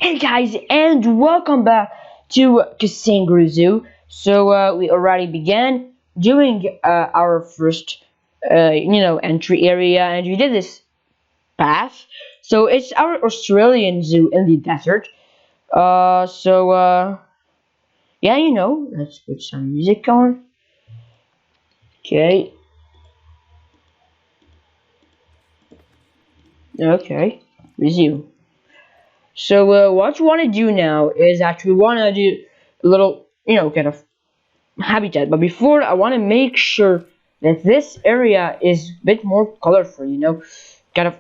Hey guys, and welcome back to Kangaroo Zoo. So we already began doing our first, entry area, and we did this path. So it's our Australian zoo in the desert. Yeah, let's put some music on. Okay, okay, resume. So what you want to do now is that we want to do a little, kind of habitat. But before, I want to make sure that this area is a bit more colorful, kind of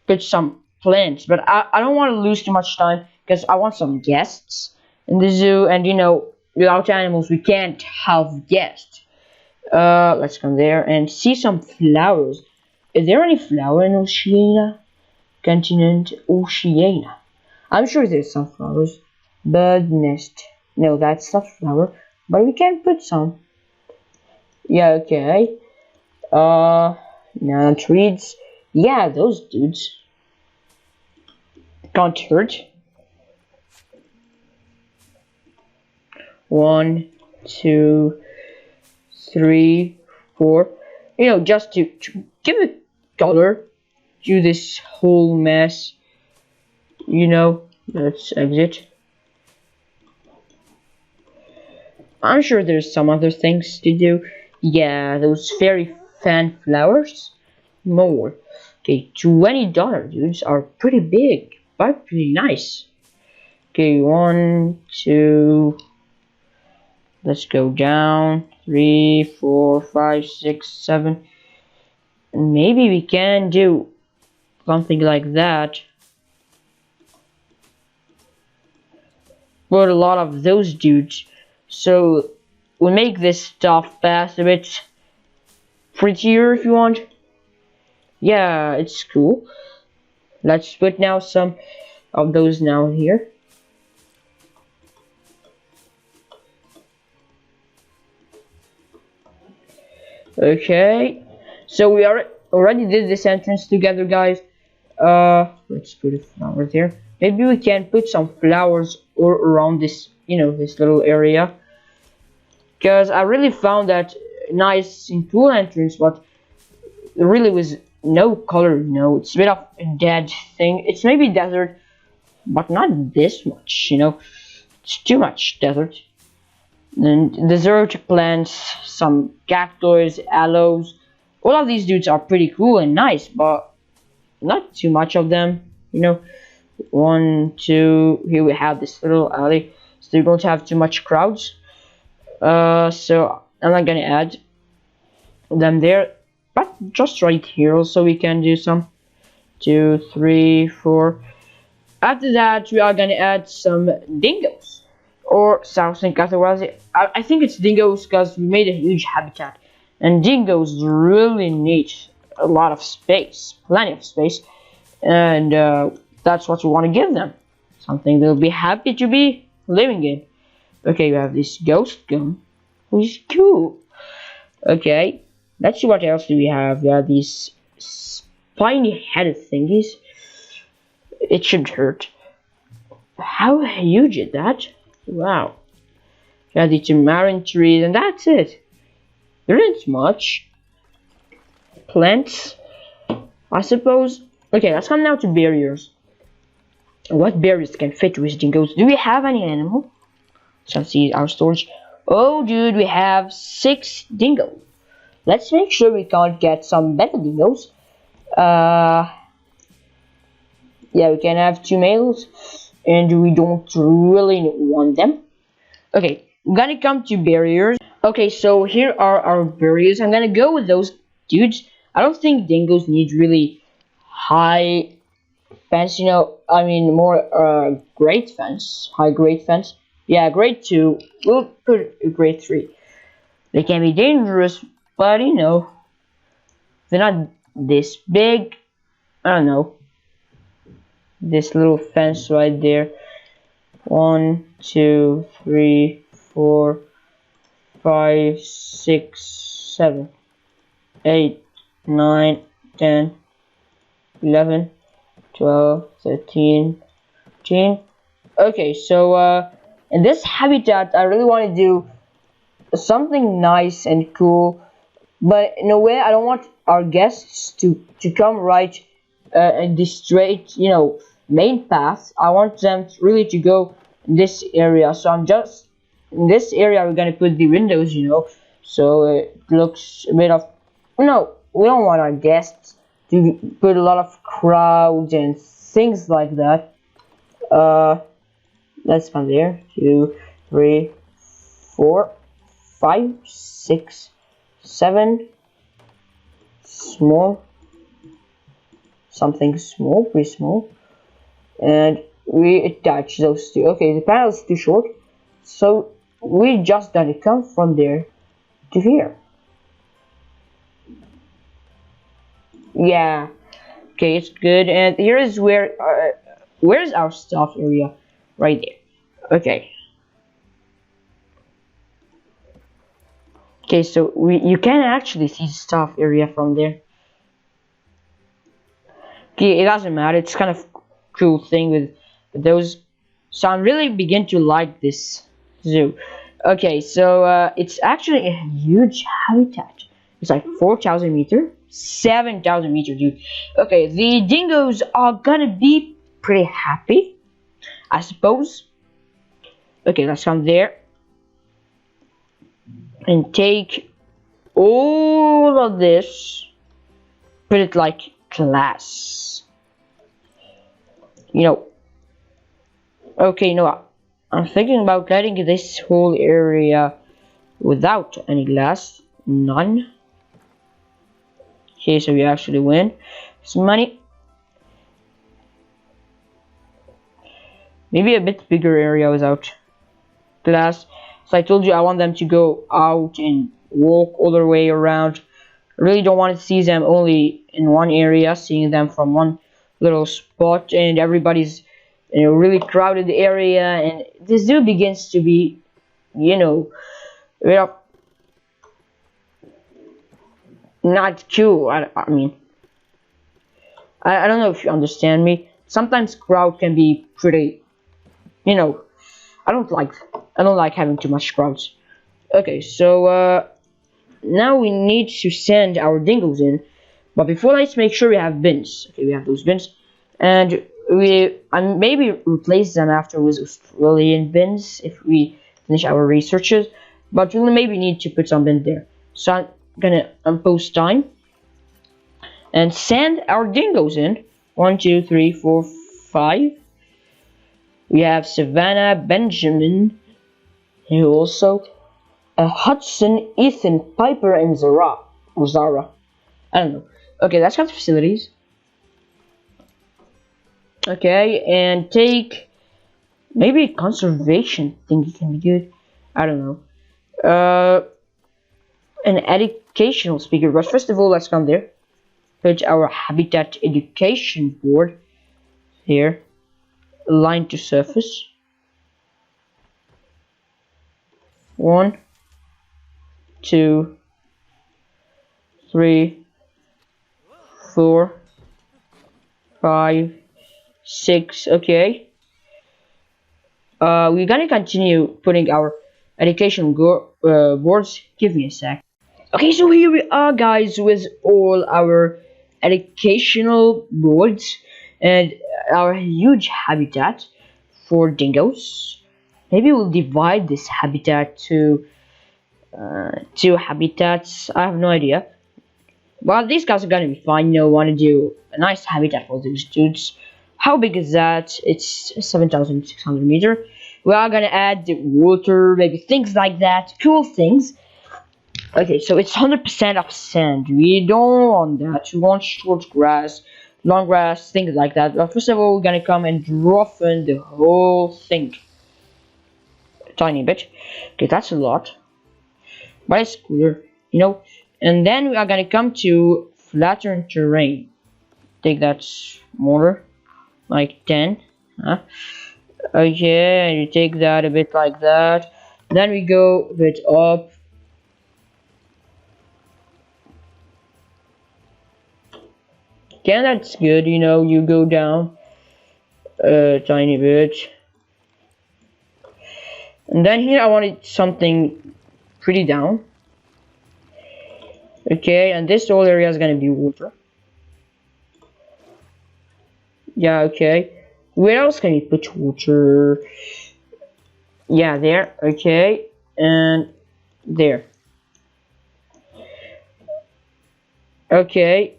put some plants. But I don't want to lose too much time because I want some guests in the zoo. And, without animals, we can't have guests. Let's come there and see some flowers. Is there any flower in Oceania? Continent Oceania. I'm sure there's some flowers. Bird nest. No, that's not flower. But we can put some. Yeah, okay. Now trees. Yeah, those dudes can't hurt. 1, 2, 3, 4. Just to give it color to this whole mess. Let's exit. I'm sure there's some other things to do. Yeah, those fairy fan flowers. More. Okay, $20 dudes are pretty big, but pretty nice. Okay, 1, 2. Let's go down. 3, 4, 5, 6, 7. Maybe we can do something like that. But a lot of those dudes. So we make this stuff pass a bit prettier if you want. Yeah, it's cool. Let's put now some of those now here. Okay, so we already did this entrance together, guys. Let's put a flower there. Maybe we can put some flowers or around this, this little area. Because I really found that nice and cool entrance, but there really was no color. It's a bit of a dead thing. It's maybe desert, but not this much. It's too much desert. And desert plants, some cactus, aloes. All of these dudes are pretty cool and nice, but not too much of them. 1, 2. Here we have this little alley, so you don't have too much crowds. So I'm not gonna add them there, but just right here also we can do some. 2, 3, 4. After that we are gonna add some dingoes or Southern categories. I think it's dingoes because we made a huge habitat, and dingoes really need a lot of space, plenty of space, and that's what we want to give them, something they'll be happy to be living in. Okay, we have this ghost gun, which is cool. Okay, let's see what else do we have. We have these spiny-headed thingies. It shouldn't hurt. How huge is that? Wow. We have the tamarind trees, and that's it. There isn't much. Plants, I suppose. Okay, let's come now to barriers. What barriers can fit with dingoes? Do we have any animal? Let's see our storage. Oh, dude, we have 6 dingoes. Let's make sure we can't get some better dingoes. Yeah, we can have 2 males, and we don't really want them. Okay, I'm gonna come to barriers. Okay, so here are our barriers. I'm gonna go with those dudes. I don't think dingoes need really high fence, I mean more grade fence, high grade fence. Yeah, grade 2. We'll put a grade 3. They can be dangerous, but they're not this big. I don't know. This little fence right there. 1, 2, 3, 4, 5, 6, 7, 8, 9, 10, 11, 12, 13, 14, Okay, so in this habitat, I really want to do something nice and cool, but in a way, I don't want our guests to come right in the straight, main path. I want them really to go in this area. So I'm just in this area. We're gonna put the windows, so it looks a bit of. No, we don't want our guests to put a lot of crowds and things like that. Uh, let's come there. 2, 3, 4, 5, 6, 7. Small, something small, pretty small, and we attach those two. Okay, the panel is too short, so we just gotta come from there to here. Yeah, okay, it's good. And here is where's our stuff area? Right there. Okay. Okay, so you can actually see the stuff area from there. Okay, it doesn't matter. It's kind of cool thing with those. So I really begin to like this zoo. Okay, so it's actually a huge habitat. It's like 4,000 meter, 7,000 meter, dude. Okay, the dingoes are gonna be pretty happy, I suppose. Okay, let's come there and take all of this, put it like glass. Okay, I'm thinking about letting this whole area without any glass. None. Okay, so we actually win some money. Maybe a bit bigger area without glass. So I told you I want them to go out and walk all the way around. I really don't want to see them only in one area, seeing them from one little spot, and everybody's really crowded area, and the zoo begins to be, well, not cool. I mean, I don't know if you understand me. Sometimes crowd can be pretty, I don't like having too much crowds. Okay, so now we need to send our dingoes in, but before, let's make sure we have bins. Okay, we have those bins, and we maybe replace them after with Australian bins if we finish our researches, but we'll maybe need to put some bin there. So I'm gonna unpost time and send our dingoes in. 1, 2, 3, 4, 5. We have Savannah, Benjamin, who also Hudson, Ethan, Piper, and Zara. Or Zara. I don't know. Okay, that's got facilities. Okay, and take maybe conservation thingy can be good. I don't know. An educational speaker. But first of all, let's come there. Put our habitat education board here. Line to surface. 1, 2, 3, 4, 5, 6. Okay. We're gonna continue putting our education boards. Give me a sec. Okay, so here we are, guys, with all our educational boards and our huge habitat for dingoes. Maybe we'll divide this habitat to two habitats. I have no idea. Well, these guys are gonna be fine. Want to do a nice habitat for these dudes. How big is that? It's 7,600 meter. We are gonna add the water, maybe things like that. Cool things. Okay, so it's 100% of sand. We don't want that. We want short grass, long grass, things like that. But first of all, we're gonna come and roughen the whole thing. A tiny bit. Okay, that's a lot. But it's cooler, And then we are gonna come to flatten terrain. Take that smaller, like 10. Huh? Okay, and you take that a bit like that. Then we go a bit up. Yeah, that's good, you go down a tiny bit. And then here I wanted something pretty down. Okay, and this whole area is gonna be water. Yeah, okay. Where else can we put water? Yeah, there. Okay, and there. Okay,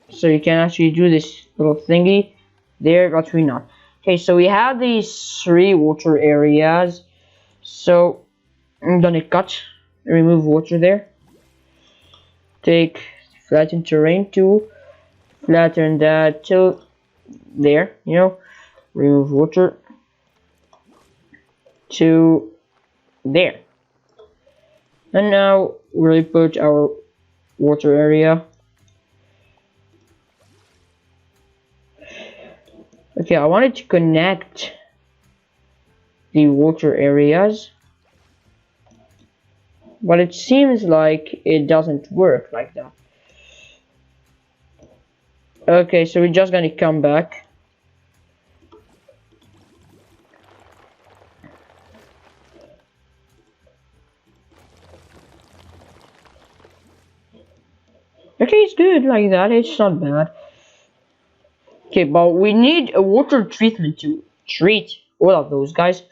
so you can actually do this little thingy there, but we not. Okay, so we have these 3 water areas. So I'm gonna cut, remove water there. Take flatten terrain tool, flatten that till there, you know, remove water to there. And now we'll put our water area. Okay, I wanted to connect the water areas, but it seems like it doesn't work like that. Okay, so we're just gonna come back. Okay, it's good like that, it's not bad. Okay, but we need a water treatment to treat all of those guys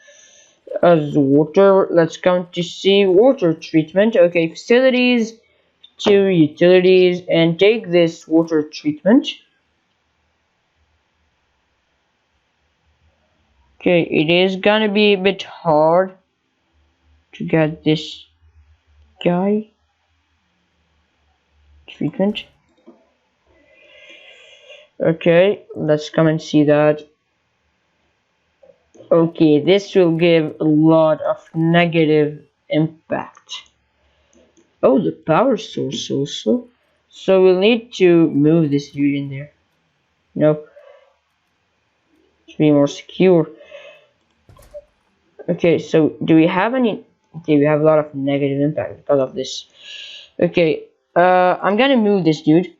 as water. Let's come to see water treatment. Okay, facilities to utilities, and take this water treatment. Okay, it is gonna be a bit hard to get this guy treatment. Okay, let's come and see that. Okay, this will give a lot of negative impact. Oh, the power source also. So we'll need to move this dude in there. No. To be more secure. Okay, so do we have any? Okay, we have a lot of negative impact because of this. Okay, I'm gonna move this dude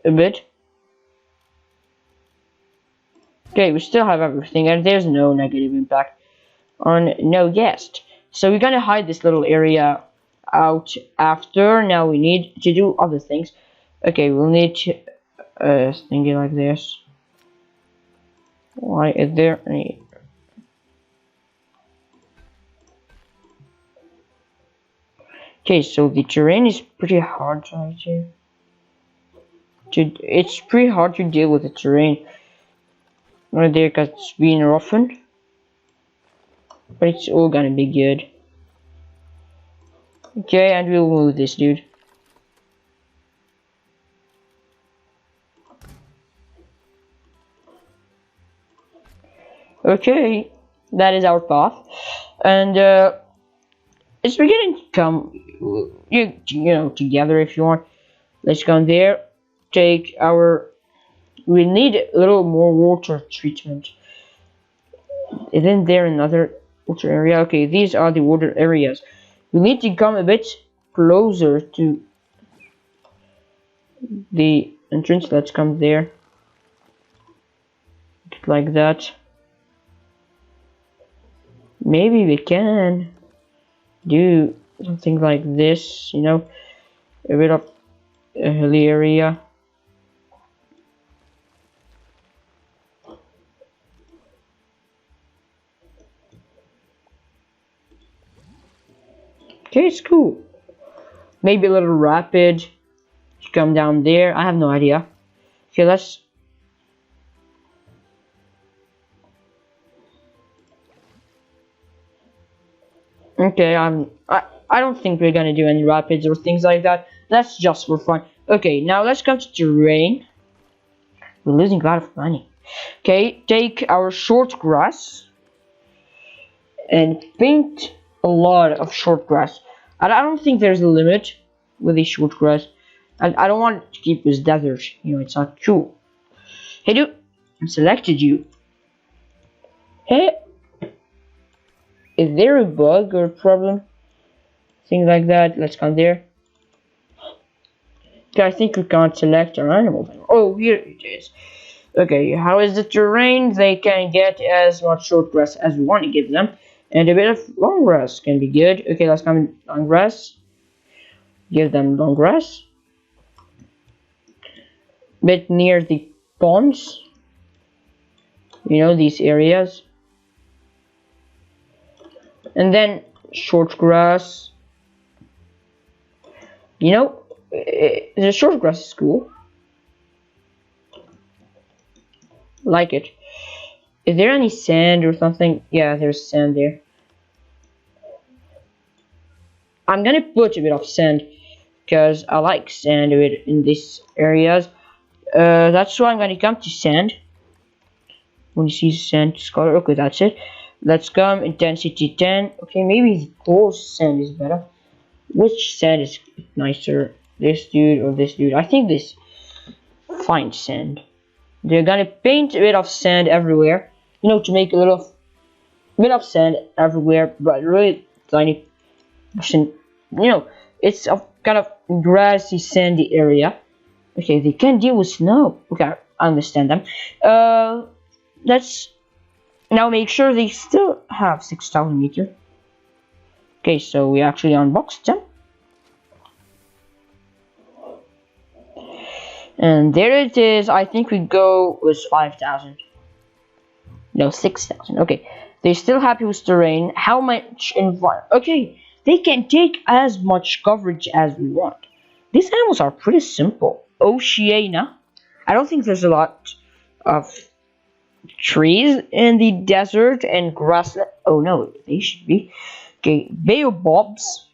a bit. Okay, we still have everything, and there's no negative impact on no guest. So we're gonna hide this little area out after. Now we need to do other things. Okay, we'll need to thingy like this. Why is there any? Okay, so the terrain is pretty hard to it's pretty hard to deal with the terrain right there because it's being roughened, but it's all gonna be good. Okay, and we'll move this dude. Okay, that is our path, and it's beginning to come, you know, together if you want. Let's go there. Take our. We need a little more water treatment. Isn't there another water area? Okay, these are the water areas. We need to come a bit closer to the entrance. Let's come there. Like that. Maybe we can do something like this, you know, a bit of a hilly area. Okay, it's cool. Maybe a little rapid to come down there. I have no idea. Okay, let's. Okay, I don't think we're gonna do any rapids or things like that. That's just for fun. Okay, now let's come to terrain. We're losing a lot of money. Okay, take our short grass and paint a lot of short grass. I don't think there's a limit with the short grass. I don't want to keep this desert. You know, it's not cool. Hey, dude, I selected you. Hey, is there a bug or a problem? Things like that. Let's come there. Okay, I think we can't select our animals. Oh, here it is. Okay, how is the terrain? They can get as much short grass as we want to give them, and a bit of long grass can be good. Okay, let's come in long grass. Give them long grass. Bit near the ponds. You know, these areas. And then short grass. You know, the short grass is cool. Like it. Is there any sand or something? Yeah, there's sand there. I'm gonna put a bit of sand because I like sand a bit in these areas. That's why I'm gonna come to sand. When you see sand color, okay, that's it. Let's come intensity 10. Okay, maybe the coarse sand is better. Which sand is nicer? This dude or this dude? I think this fine sand. They're gonna paint a bit of sand everywhere, you know, to make a little bit of sand everywhere, but really tiny portion. You know, it's a kind of grassy, sandy area. Okay, they can deal with snow. Okay, I understand them. Let's now make sure they still have 6,000 meter. Okay, so we actually unboxed them. And there it is. I think we go with 5,000. No, 6,000. Okay, they're still happy with terrain. How much environment? Okay, they can take as much coverage as we want. These animals are pretty simple. Oceania. I don't think there's a lot of trees in the desert and grassland. Oh no, they should be. Okay, baobabs.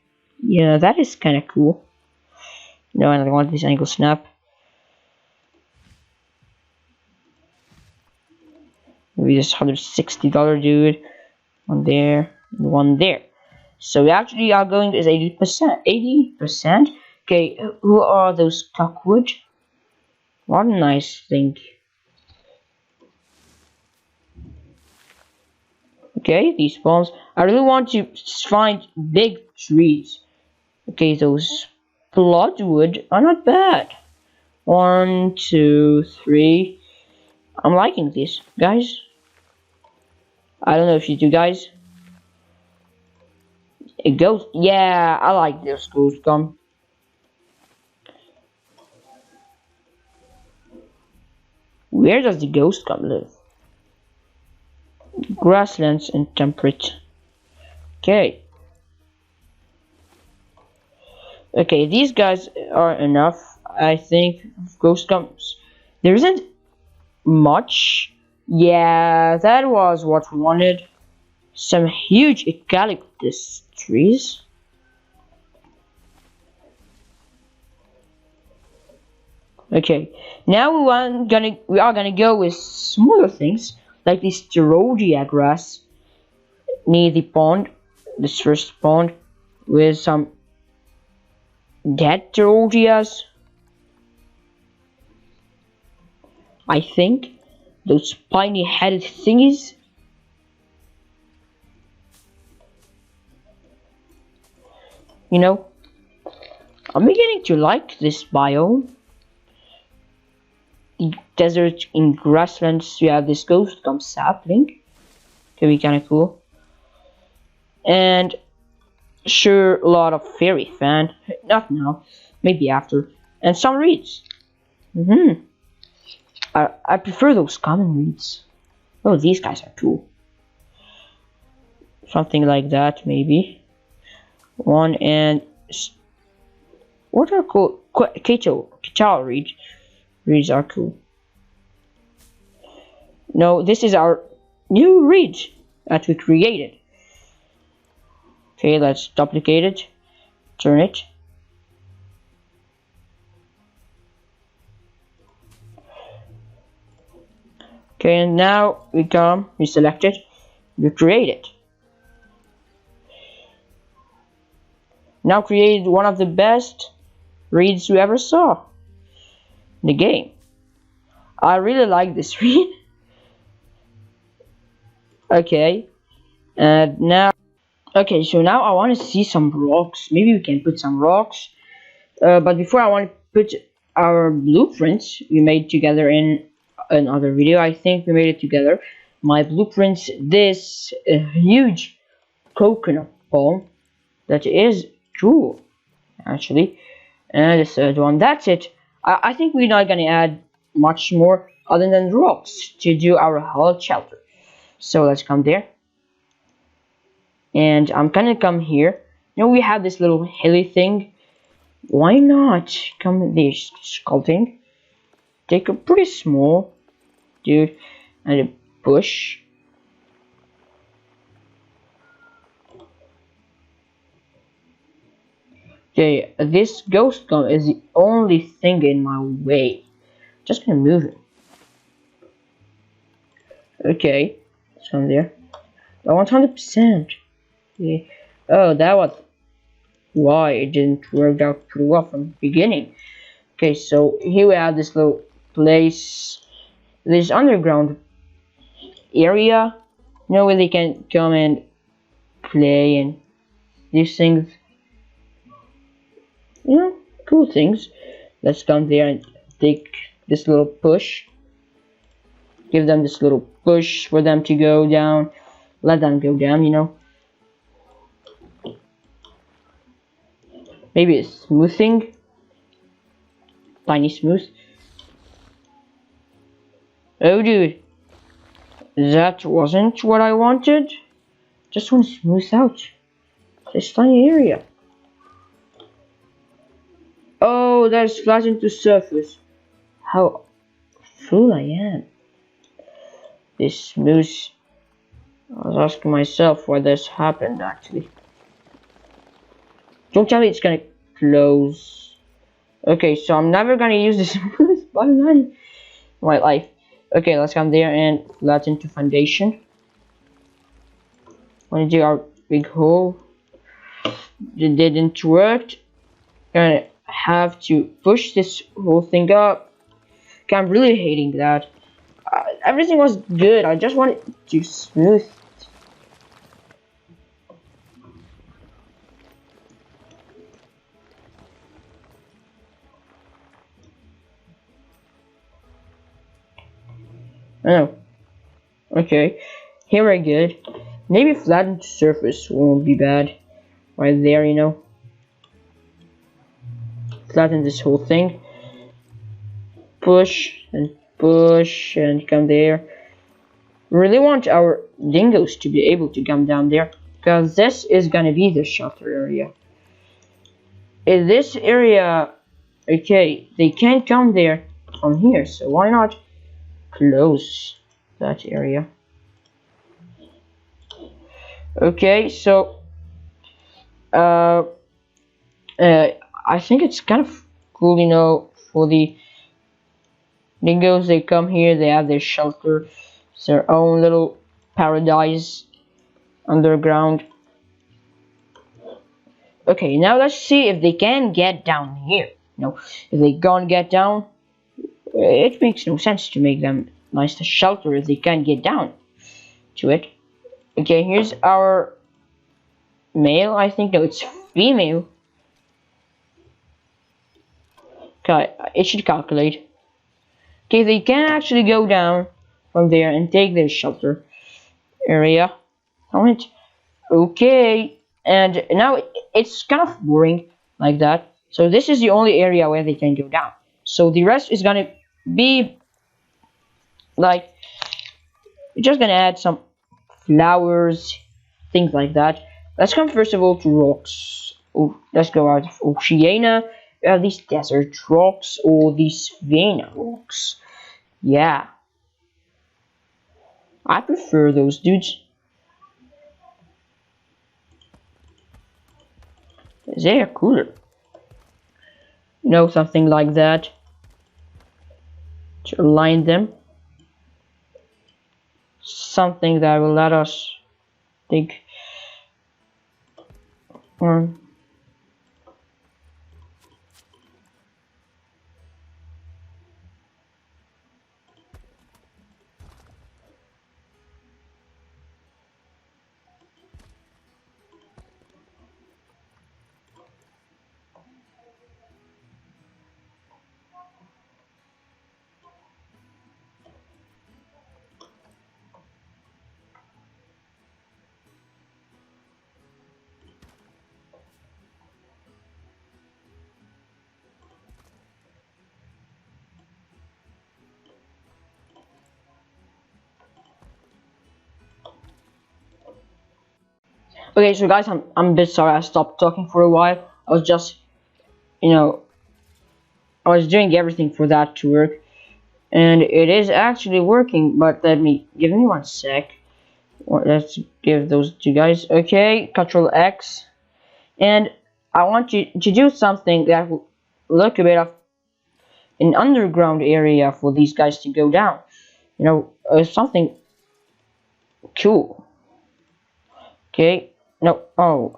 Yeah, that is kind of cool. No, I don't want this angle snap. Maybe this $160 dude. One there, one there. So we actually are going is 80%. 80%. Okay, who are those cockwood? What a nice thing. Okay, these palms. I really want to find big trees. Okay, those bloodwood are not bad. 1, 2, 3. I'm liking this, guys. I don't know if you do, guys. It goes. Yeah, I like this ghost gum. Where does the ghost gum live? Grasslands and temperate. Okay. Okay, these guys are enough. I think ghost gums. There isn't much. Yeah, that was what we wanted. Some huge eucalyptus trees. Okay, now we are gonna go with smaller things like this Gerodia grass near the pond, this first pond, with some dead Gerodias. I think those spiny headed thingies. You know, I'm beginning to like this biome. The desert in grasslands, you have this ghost gum sapling. Could be kinda cool. And sure, a lot of fairy fan. Not now, maybe after. And some reeds. I prefer those common reeds. Oh, these guys are cool. Something like that, maybe. One and what are called Kachal reeds. Reeds are cool. No, this is our new reed that we created. Okay, let's duplicate it. Turn it. Okay, and now we select it, we create it. Now created one of the best reeds you ever saw in the game. I really like this reed. Okay, and now, okay, so now I want to see some rocks. Maybe we can put some rocks. But before I want to put our blueprints we made together in another video. I think we made it together. My blueprints, this huge coconut palm that is cool actually, and the third one. That's it. I think we're not gonna add much more other than rocks to do our hull shelter. So let's come there, and I'm gonna come here. You know, we have this little hilly thing. Why not come this sculpting? Take a pretty small dude and a bush. Okay, this ghost gun is the only thing in my way. Just gonna move it. Okay, it's on there. 100%. Okay. Oh, that was why it didn't work out pretty well from the beginning. Okay, so here we have this little place, this underground area, you know, where they can come and play and these things, you know, cool things. Let's come there and take this little push, give them this little push for them to go down, let them go down, you know. Maybe a smoothing, tiny smooth. Oh dude, that wasn't what I wanted. Just want to smooth out this tiny area. Oh, that's flattened to surface. How fool I am. This smooth. I was asking myself why this happened actually. Don't tell me it's gonna close. Okay, so I'm never gonna use this smooth button in my life. Okay, let's come there and flatten to foundation. Wanna do our big hole. It didn't work. Gonna have to push this whole thing up. Okay, I'm really hating that. Everything was good. I just wanted to smooth. Oh, okay. Here we're good. Maybe flattened surface won't be bad. Right there, you know. Flatten this whole thing. Push and come there. Really want our dingoes to be able to come down there, because this is gonna be the shelter area. In this area, okay, they can't come there from here, so why not close that area? Okay, so I think it's kind of cool, you know, for the dingoes. They come here, they have their shelter, it's their own little paradise underground. Okay, now let's see if they can get down here. No, if they can't get down, it makes no sense to make them nice to shelter if they can't get down to it. Okay, here's our male. I think no, it's female. Okay, it should calculate. Okay, they can actually go down from there and take their shelter area. Alright. Okay, and now it's kind of boring like that. So this is the only area where they can go down. So the rest is gonna be like, we're just gonna add some flowers, things like that. Let's come first of all to rocks. Oh, let's go out of Oceania. We have these desert rocks or these Vena rocks. Yeah, I prefer those dudes. They are cooler. You know, something like that to align them. Something that will let us dig on. Okay, so guys, I'm a bit sorry I stopped talking for a while. I was just, you know, I was doing everything for that to work, and it is actually working. But give me 1 sec. Let's give those to you guys. Okay, Control X, and I want you to do something that will look a bit of an underground area for these guys to go down. Something cool. Okay, no, oh,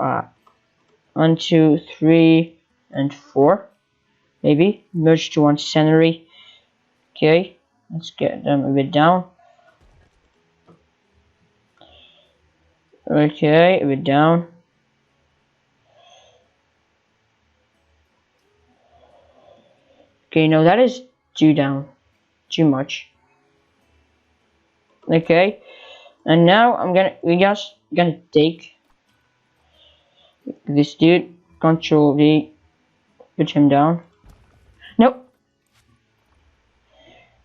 1, 2, 3, and 4, maybe merge to one scenery. Okay, let's get them a bit down. Okay, a bit down. Okay, no, that is too down, too much. Okay, and now we're just gonna take this dude, Control V, put him down. Nope.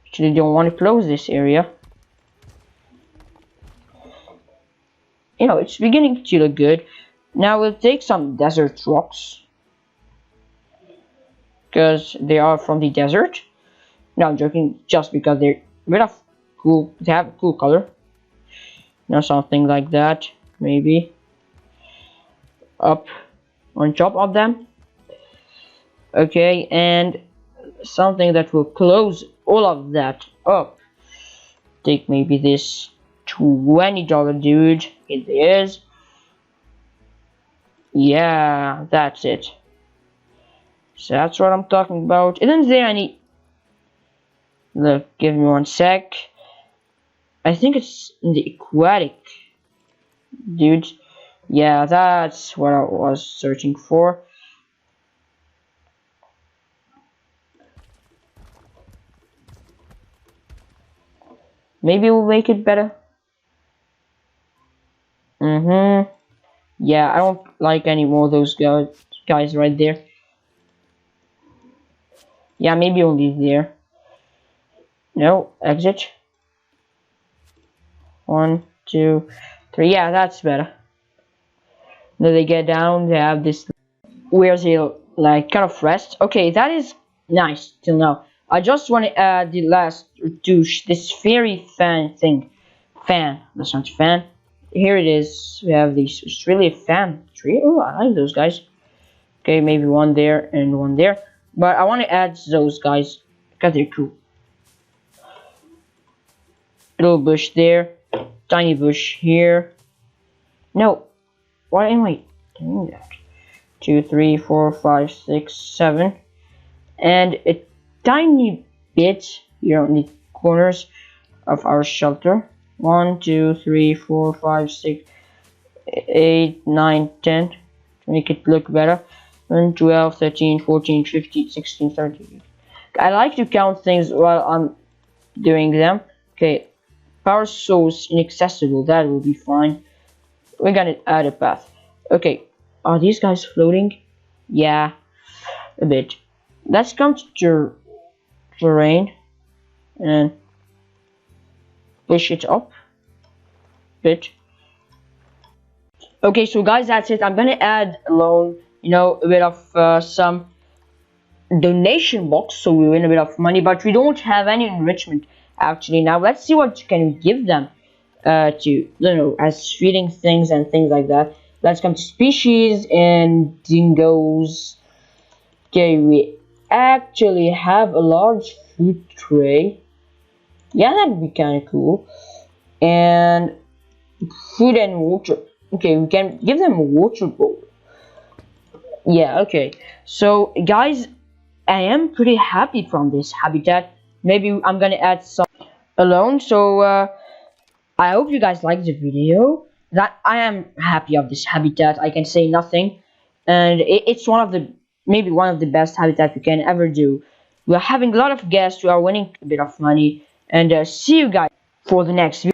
Actually, don't want to close this area. It's beginning to look good. Now we'll take some desert rocks, because they are from the desert. No, I'm joking, just because they're a bit of cool, they have a cool color. Something like that, maybe up on top of them. Okay, and something that will close all of that up. Take maybe this $20 dude. It is. Yeah, that's it. So that's what I'm talking about. Isn't there any... Look, give me 1 sec. I think it's in the aquatic dude. Yeah, that's what I was searching for. Maybe we'll make it better. Yeah, I don't like any more of those guys right there. Yeah, maybe only there. No, exit. 1, 2, 3. Yeah, that's better. Then they get down, they have this where they like kind of rest. Okay, that is nice till now. I just want to add the last douche, this fairy fan thing. That's not fan. Here it is. We have these. It's really a fan tree. Oh, I like those guys. Okay, maybe one there and one there. But I want to add those guys because they're cool. Little bush there. Tiny bush here. No. Why am I doing that? 2, 3, 4, 5, 6, 7. And a tiny bit here on the corners of our shelter. 1, 2, 3, 4, 5, 6, 8, 9, 10. To make it look better. 11, 12, 13, 14, 15, 16, 17. I like to count things while I'm doing them. Okay, power source inaccessible. That will be fine. We're gonna add a path. Okay, are these guys floating? Yeah, a bit. Let's come to terrain and push it up a bit. Okay, so guys, that's it. I'm gonna add alone, a bit of some donation box, so we win a bit of money, but we don't have any enrichment actually. Now let's see what can we give them to, as feeding things and things like that. Let's come to species and dingoes. Okay, we actually have a large food tray. Yeah, that'd be kind of cool. And food and water. Okay, we can give them a water bowl. Yeah, okay. So guys, I am pretty happy from this habitat. Maybe I'm gonna add some alone. So I hope you guys liked the video. That I am happy of this habitat. I can say nothing, and it's maybe one of the best habitat we can ever do. We are having a lot of guests. We are winning a bit of money, and see you guys for the next video.